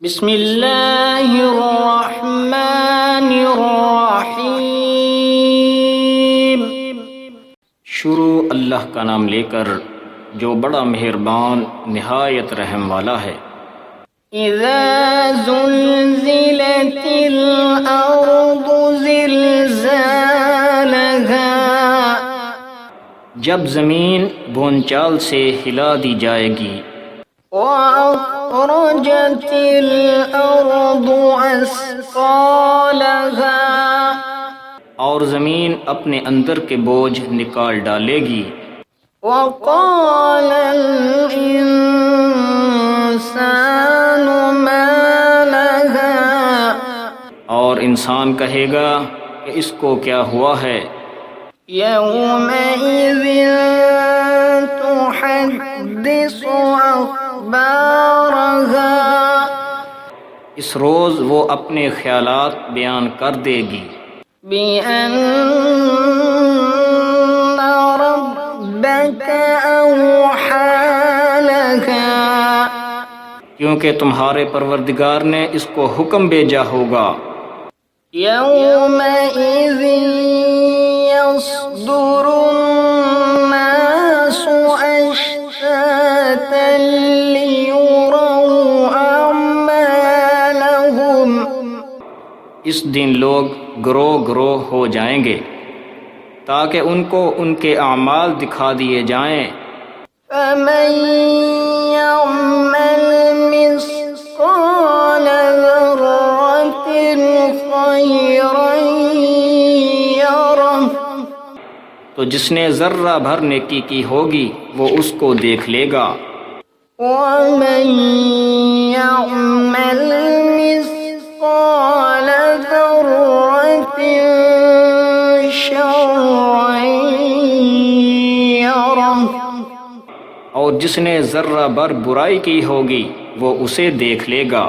بسم اللہ الرحمن الرحیم۔ شروع اللہ کا نام لے کر جو بڑا مہربان نہایت رحم والا ہے۔ اذا زلزلت الارض زلزالها، جب زمین بھونچال سے ہلا دی جائے گی۔ وَأَخْرَجَتِ الْأَرْضُ أَثْقَالَهَا، اور زمین اپنے اندر کے بوجھ نکال ڈالے گی۔ وَقَالَ الْإِنسَانُ مَا لَهَا، اور انسان کہے گا کہ اس کو کیا ہوا ہے۔ يَوْمَئِذٍ تُحَدِّثُ أخبارها، اس روز وہ اپنے خیالات بیان کر دے گی۔ بِأَنَّ رَبَّكَ أَوْحَى لَهَا، کیونکہ تمہارے پروردگار نے اس کو حکم بھیجا ہوگا۔ يَوْمَئِذٍ يَصْدُرُ النَّاسُ أَشْتَاتًا لِيُرَوْا أَعْمَالَهُمْ، اس دن لوگ گروہ گروہ ہو جائیں گے تاکہ ان کو ان کے اعمال دکھا دیے جائیں۔ فَمَن يَعْمَلْ مِثْقَالَ ذَرَّةٍ خَيْرًا يَرَهُ، تو جس نے ذرہ بھر نیکی کی ہوگی وہ اس کو دیکھ لے گا۔ وَمَن يَعْمَلْ مِثْقَالَ ذَرَّةٍ شَرًّا يَرَهُ، اور جس نے ذرہ بھر برائی کی ہوگی وہ اسے دیکھ لے گا۔